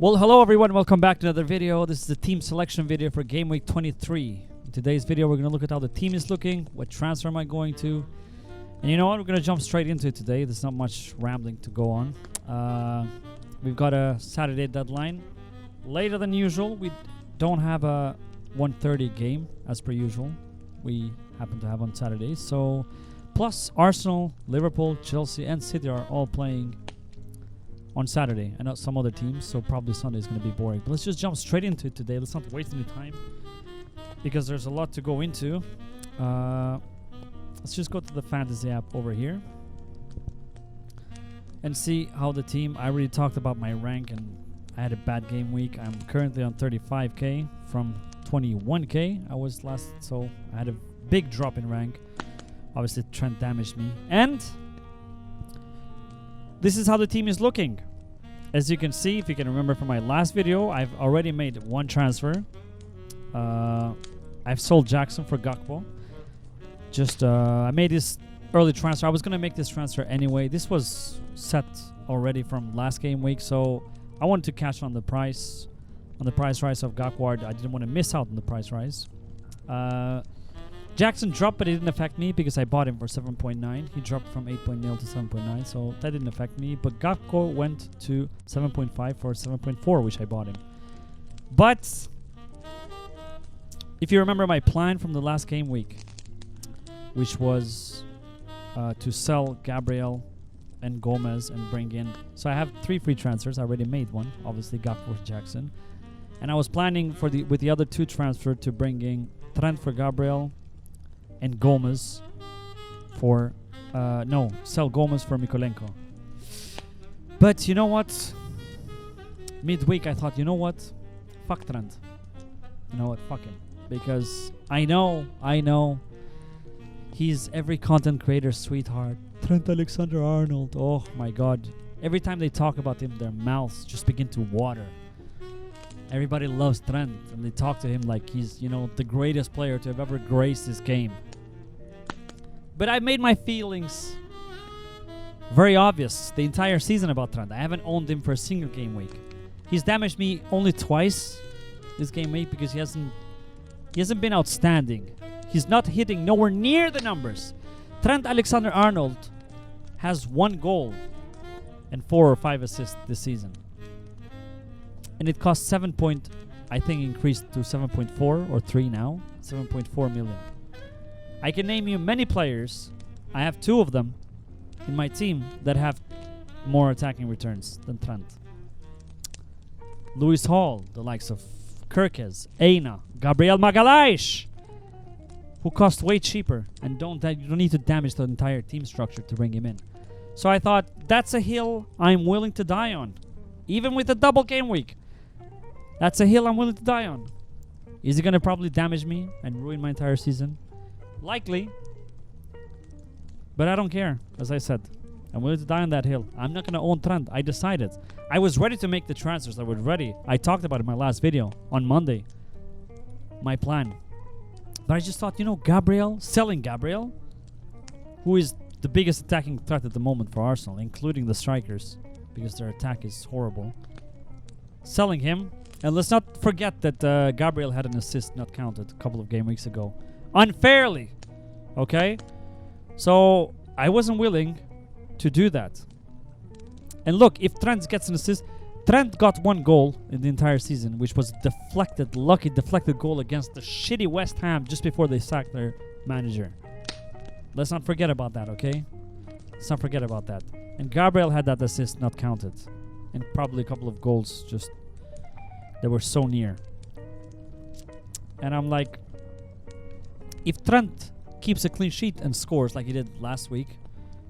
Well, hello everyone, welcome back to another video. This is the team selection video for Game Week 23. In today's video, we're going to look at how the team is looking, what transfer am I going to, and you know what, we're going to jump straight into it today. There's not much rambling to go on. We've got a Saturday deadline. Later than usual, we don't have a 1:30 game as per usual. We happen to have on Saturdays. So, plus Arsenal, Liverpool, Chelsea, and City are all playing on Saturday, and not some other teams, so probably Sunday is going to be boring. But let's just jump straight into it today. Let's not waste any time because there's a lot to go into. Let's just go to the fantasy app over here and see how the team. I already talked about my rank, and I had a bad game week. I'm currently on 35k from 21k I was last, so I had a big drop in rank. Obviously Trent damaged me, and this is how the team is looking. As you can see, if you can remember from my last video, I've already made one transfer. I've sold Jackson for GAKPO. I made this early transfer. I was going to make this transfer anyway. This was set already from last game week, so I wanted to cash on the price rise of GAKPO. I didn't want to miss out on the price rise. Jackson dropped, but it didn't affect me because I bought him for 7.9. He dropped from 8.0 to 7.9, so that didn't affect me. But GAKPO went to 7.5 for 7.4, which I bought him. But if you remember my plan from the last game week, which was to sell Gabriel and Gomez and bring in. So I have 3 free transfers. I already made one, obviously GAKPO for Jackson, and I was planning for with the other 2 transfer to bring in TRENT for Gabriel and Gomez for sell Gomez for Mikolenko. But you know what? Midweek I thought, you know what? Fuck Trent. You know what? Fuck him. Because I know he's every content creator's sweetheart. Trent Alexander-Arnold. Oh my god. Every time they talk about him, their mouths just begin to water. Everybody loves Trent, and they talk to him like he's, the greatest player to have ever graced this game. But I made my feelings very obvious the entire season about Trent. I haven't owned him for a single game week. He's damaged me only twice this game week because he hasn't been outstanding. He's not hitting nowhere near the numbers. Trent Alexander-Arnold has 1 goal and 4 or 5 assists this season. And it cost I think increased to 7.4 or 3 now. 7.4 million. I can name you many players. I have 2 of them in my team that have more attacking returns than Trent. Lewis Hall, the likes of Kirkes, Eina, Gabriel Magalhaes, who cost way cheaper, and you don't need to damage the entire team structure to bring him in. So I thought, that's a hill I'm willing to die on. Even with a double game week. That's a hill I'm willing to die on. Is he going to probably damage me and ruin my entire season? Likely. But I don't care, as I said. I'm willing to die on that hill. I'm not going to own Trent. I decided. I was ready to make the transfers. I was ready. I talked about it in my last video on Monday. My plan. But I just thought, Gabriel, selling Gabriel, who is the biggest attacking threat at the moment for Arsenal, including the strikers, because their attack is horrible. Selling him. And let's not forget that Gabriel had an assist not counted a couple of game weeks ago. Unfairly. Okay? So, I wasn't willing to do that. And look, if Trent gets an assist, Trent got 1 goal in the entire season, which was lucky deflected goal against the shitty West Ham just before they sacked their manager. Let's not forget about that, okay? Let's not forget about that. And Gabriel had that assist not counted. And probably a couple of goals just that were so near. And I'm like, if Trent keeps a clean sheet and scores like he did last week,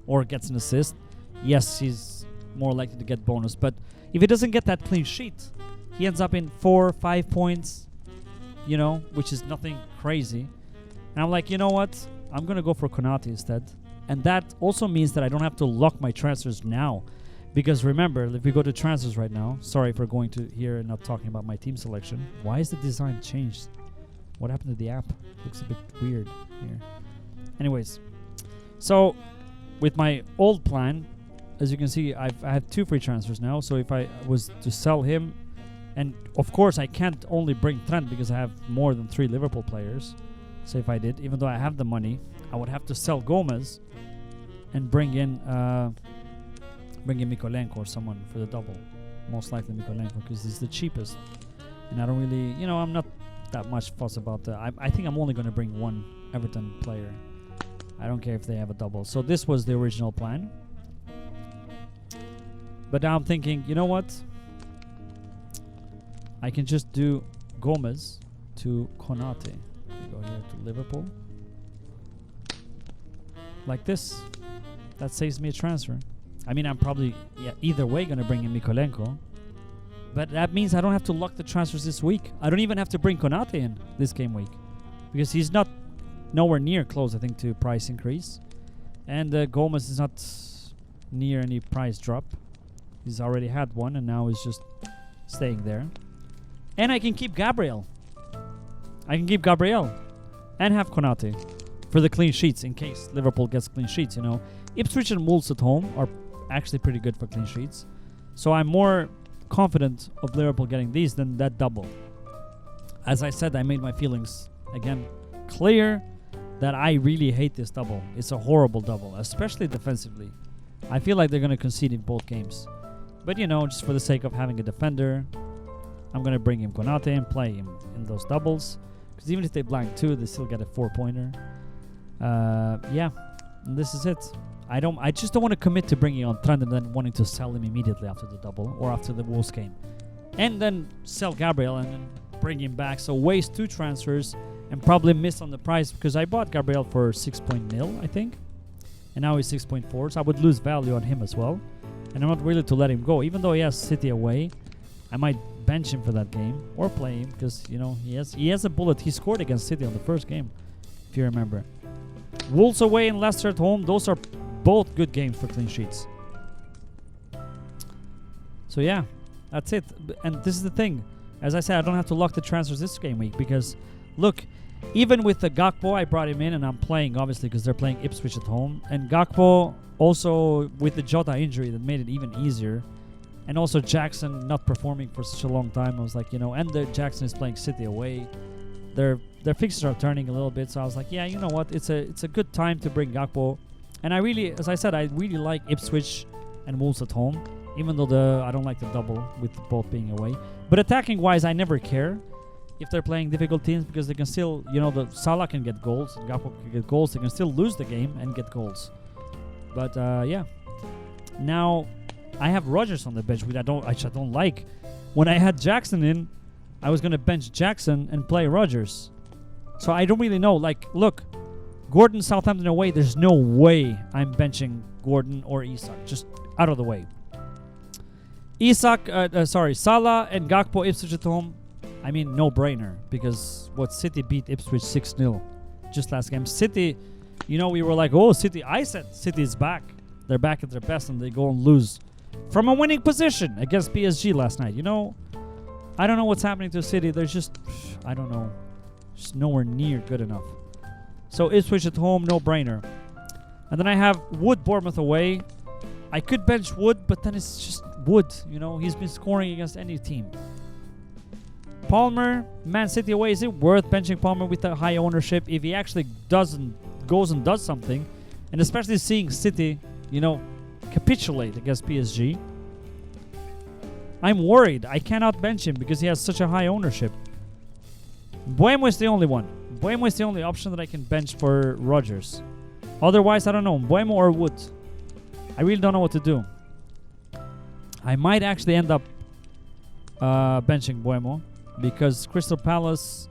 or gets an assist, yes, he's more likely to get bonus. But if he doesn't get that clean sheet, he ends up in 4 or 5 points, which is nothing crazy. And I'm like, you know what? I'm going to go for Konate instead. And that also means that I don't have to lock my transfers now. Because remember, if we go to transfers right now, sorry for going to here and not talking about my team selection. Why is the design changed? What happened to the app? Looks a bit weird here. Anyways, so with my old plan, as you can see, I have 2 free transfers now. So if I was to sell him, And of course, I can't only bring Trent because I have more than 3 Liverpool players. So if I did, even though I have the money, I would have to sell Gomez and bring in Mykolenko or someone for the double. Most likely Mykolenko because he's the cheapest. And I don't really, I'm not that much fuss about that. I think I'm only going to bring one Everton player. I don't care if they have a double. So this was the original plan. But now I'm thinking, you know what? I can just do Gomez to Konate. We go here to Liverpool. Like this. That saves me a transfer. I mean, I'm probably either way going to bring in Mykolenko. But that means I don't have to lock the transfers this week. I don't even have to bring Konate in this game week. Because he's nowhere near close, I think, to price increase. And Gomez is not near any price drop. He's already had one and now he's just staying there. And I can keep Gabriel. I can keep Gabriel. And have Konate for the clean sheets in case Liverpool gets clean sheets, Ipswich and Wolves at home are actually pretty good for clean sheets. So I'm more confident of Liverpool getting these than that double. As I said, I made my feelings, again, clear that I really hate this double. It's a horrible double, especially defensively. I feel like they're going to concede in both games. But, just for the sake of having a defender, I'm going to bring him Konate and play him in those doubles. Because even if they blank 2, they still get a 4-pointer. And this is it. I just don't want to commit to bringing on Trent and then wanting to sell him immediately after the double or after the Wolves game. And then sell Gabriel and then bring him back. So waste 2 transfers and probably miss on the price because I bought Gabriel for 6.0, I think. And now he's 6.4, so I would lose value on him as well. And I'm not really to let him go. Even though he has City away, I might bench him for that game or play him because, he has a bullet. He scored against City on the first game, if you remember. Wolves away and Leicester at home. Those are both good games for clean sheets. So yeah, that's it. And this is the thing. As I said, I don't have to lock the transfers this game week because, look, even with the GAKPO, I brought him in and I'm playing, obviously, because they're playing Ipswich at home. And GAKPO also with the Jota injury that made it even easier. And also Jackson not performing for such a long time. I was like, and Jackson is playing City away. Their fixtures are turning a little bit. So I was like, yeah, you know what? It's a good time to bring GAKPO. And I really, as I said, I really like Ipswich and Wolves at home. Even though I don't like the double with both being away. But attacking-wise, I never care if they're playing difficult teams because they can still, the Salah can get goals, GAKPO can get goals. They can still lose the game and get goals. But yeah, now I have Rodgers on the bench, which I don't like. When I had Jackson in, I was gonna bench Jackson and play Rodgers. So I don't really know. Like, look, Gordon Southampton away. There's no way I'm benching Gordon or Isak. Just out of the way. Salah and GAKPO Ipswich at home. I mean, no brainer because City beat Ipswich 6-0 just last game. City, we were like, oh, City. I said City is back. They're back at their best and they go and lose from a winning position against PSG last night. I don't know what's happening to City. They're just, I don't know, just nowhere near good enough. So Ipswich at home, no brainer. And then I have Wood Bournemouth away. I could bench Wood, but then it's just Wood. He's been scoring against any team. Palmer, Man City away. Is it worth benching Palmer with a high ownership if he actually goes and does something? And especially seeing City, capitulate against PSG. I'm worried. I cannot bench him because he has such a high ownership. Mbeumo is the only one. Mbeumo is the only option that I can bench for Rodgers. Otherwise, I don't know. Mbeumo or Wood. I really don't know what to do. I might actually end up benching Mbeumo because Crystal Palace,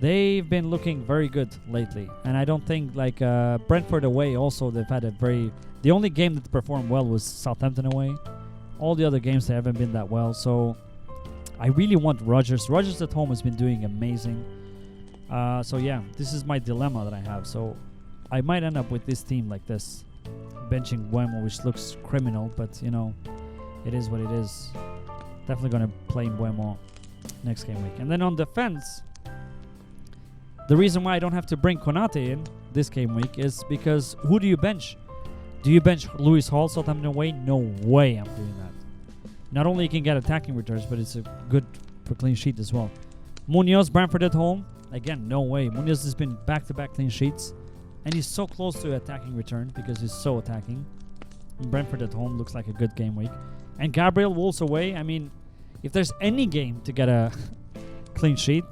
they've been looking very good lately. And I don't think, Brentford away also, they've had the only game that performed well was Southampton away. All the other games, they haven't been that well. So I really want Rodgers. Rodgers at home has been doing amazing. So yeah, this is my dilemma that I have. So I might end up with this team like this. Benching Mbeumo, which looks criminal, but it is what it is. Definitely going to play Mbeumo next game week. And then on defense, the reason why I don't have to bring Konate in this game week is because who do you bench? Do you bench Lewis Hall, Southampton away? No way I'm doing that. Not only you can get attacking returns, but it's a good for clean sheet as well. Munoz, Brentford at home. Again, no way. Munoz has been back-to-back clean sheets. And he's so close to attacking return because he's so attacking. And Brentford at home looks like a good game week. And Gabriel, Wolves away. I mean, if there's any game to get a clean sheet,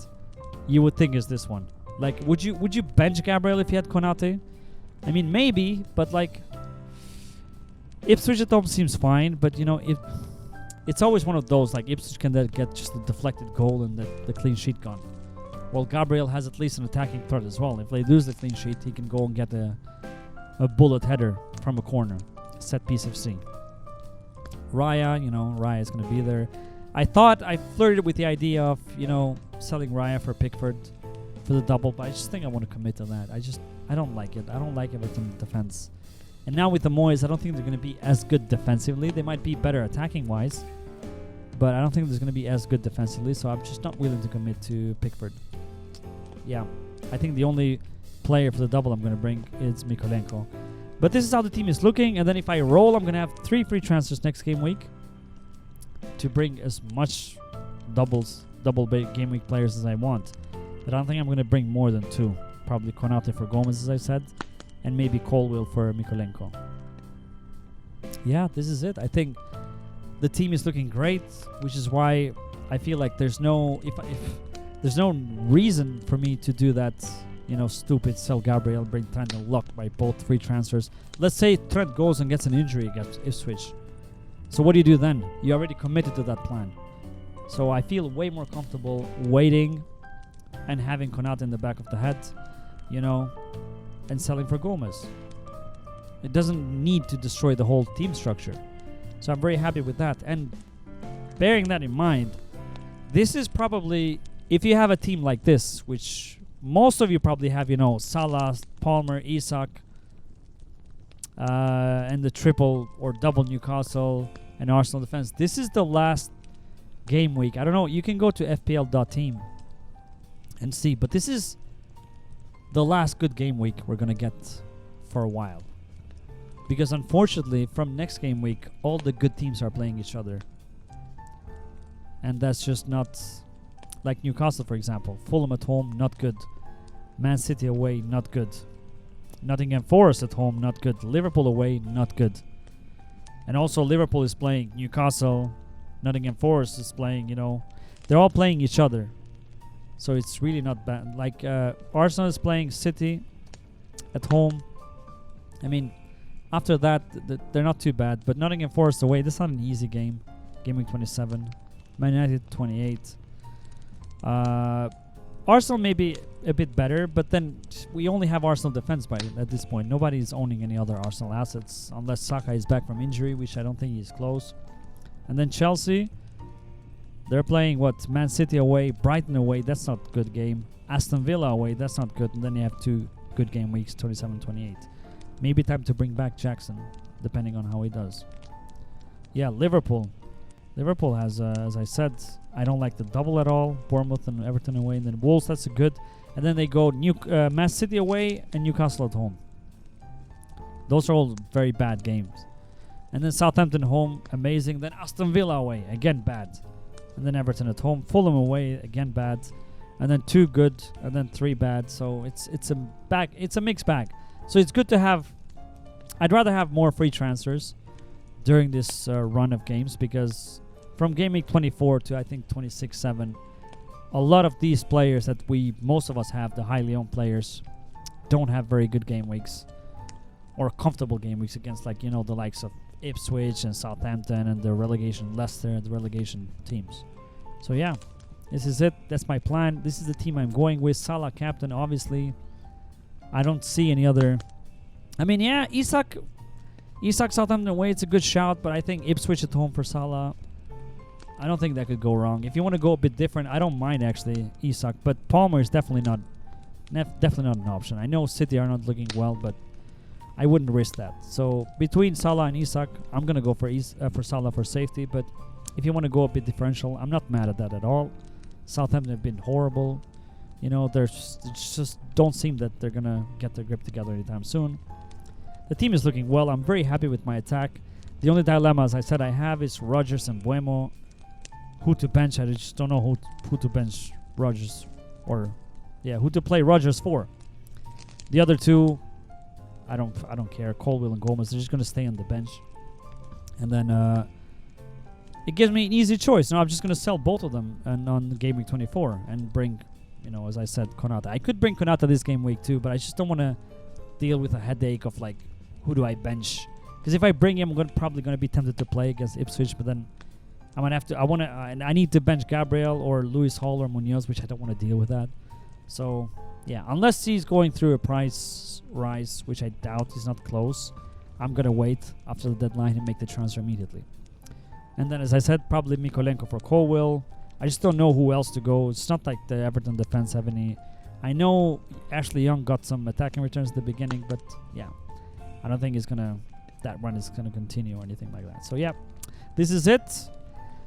you would think is this one. Like, would you bench Gabriel if you had Konate? I mean, maybe, but like, Ipswich at home seems fine, but you know, if it's always one of those, like Ipswich can get just a deflected goal and the clean sheet gone. Well, Gabriel has at least an attacking threat as well. If they lose the clean sheet, he can go and get a bullet header from a corner, set piece of C. Raya, you know, Raya is going to be there. I flirted with the idea of, you know, selling Raya for Pickford for the double, but I just think I want to commit to that. I don't like it. I don't like Everton defense. And now with the Moyes, I don't think they're going to be as good defensively. They might be better attacking-wise, but I don't think there's going to be as good defensively, so I'm just not willing to commit to Pickford. Yeah, I think the only player for the double I'm going to bring is Mykolenko. But this is how the team is looking, and then if I roll, I'm going to have 3 free transfers next game week to bring as much double game week players as I want. But I don't think I'm going to bring more than 2. Probably Konate for Gomez, as I said, and maybe Colwill for Mykolenko. Yeah, this is it. I think the team is looking great, which is why I feel like there's no there's no reason for me to do that, you know, stupid sell Gabriel, bring Trent and Luck by both free transfers. Let's say Trent goes and gets an injury against Ipswich. So what do you do then? You already committed to that plan. So I feel way more comfortable waiting and having Konate in the back of the head, you know, and selling for Gomez. It doesn't need to destroy the whole team structure. So I'm very happy with that. And bearing that in mind, this is probably, if you have a team like this, which most of you probably have, you know, Salah, Palmer, Isak, and the triple or double Newcastle and Arsenal defense. This is the last game week. I don't know. You can go to fpl.team and see. But this is the last good game week we're going to get for a while. Because unfortunately, from next game week, all the good teams are playing each other. And that's just not... Like Newcastle, for example. Fulham at home, not good. Man City away, not good. Nottingham Forest at home, not good. Liverpool away, not good. And also Liverpool is playing Newcastle. Nottingham Forest is playing, you know. They're all playing each other. So it's really not bad. Like Arsenal is playing City at home. I mean, after that, they're not too bad. But Nottingham Forest away, that's not an easy game. Game week 27. Man United 28. Arsenal may be a bit better, but then we only have Arsenal defense at this point. Nobody's owning any other Arsenal assets unless Saka is back from injury, which I don't think he's close. And then Chelsea, they're playing what? Man City away, Brighton away, that's not a good game. Aston Villa away, that's not good. And then you have 2 good game weeks, 27-28. Maybe time to bring back Jackson, depending on how he does. Yeah, Liverpool. Liverpool has, as I said, I don't like the double at all. Bournemouth and Everton away, and then Wolves, that's a good. And then they go Man City away and Newcastle at home. Those are all very bad games. And then Southampton home, amazing. Then Aston Villa away, again bad. And then Everton at home. Fulham away, again bad. And then 2 good, and then 3 bad. So it's a mixed bag. So it's good to have. I'd rather have more free transfers during this run of games, because from game week 24 to I think 26-7, a lot of these players that most of us have, the highly owned players, don't have very good game weeks or comfortable game weeks against, like, you know, the likes of Ipswich and Southampton and the relegation Leicester and the relegation teams. So yeah, this is it. That's my plan. This is the team I'm going with. Salah captain, obviously. I don't see any other. I mean, yeah, Isak Southampton away, it's a good shout, but I think Ipswich at home for Salah, I don't think that could go wrong. If you want to go a bit different, I don't mind actually Isak, but Palmer is definitely not an option. I know City are not looking well, but I wouldn't risk that. So between Salah and Isak, I'm gonna go for Salah for safety. But if you want to go a bit differential, I'm not mad at that at all. Southampton have been horrible. You know, they just don't seem that they're gonna get their grip together anytime soon. The team is looking well. I'm very happy with my attack. The only dilemma, as I said, I have is Rodgers and Buemo. Who to bench? I just don't know who to bench Rodgers, or who to play Rodgers for. The other two, I don't care. Colwill and Gomez, they're just gonna stay on the bench, and then it gives me an easy choice. Now I'm just gonna sell both of them and on Game Week 24 and bring, as I said, Konata. I could bring Konata this Game Week too, but I just don't want to deal with a headache of like, who do I bench? Because if I bring him, I'm probably gonna be tempted to play against Ipswich, but then I'm gonna have to. I need to bench Gabriel or Lewis Hall or Munoz, which I don't want to deal with that. So yeah, unless he's going through a price rise, which I doubt, he's not close, I'm gonna wait after the deadline and make the transfer immediately. And then, as I said, probably Mikolenko for Colwill. I just don't know who else to go. It's not like the Everton defense have any. I know Ashley Young got some attacking returns at the beginning, but yeah, I don't think that run is gonna continue or anything like that. So yeah, this is it.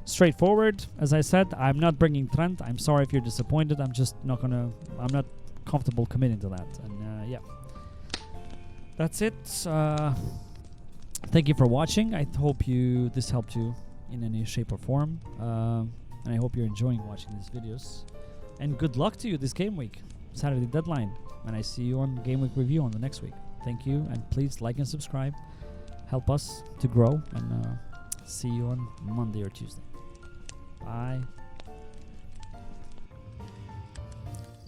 Straightforward. As I said, I'm not bringing Trent. I'm sorry if you're disappointed. I'm not comfortable committing to that. And yeah, that's it. Thank you for watching. I hope this helped you in any shape or form. And I hope you're enjoying watching these videos. And good luck to you this game week, Saturday deadline. And I see you on Game Week Review on the next week. Thank you, and please like and subscribe. Help us to grow, and see you on Monday or Tuesday. Bye.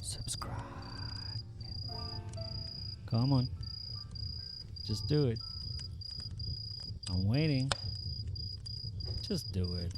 Subscribe. Come on. Just do it. I'm waiting. Just do it.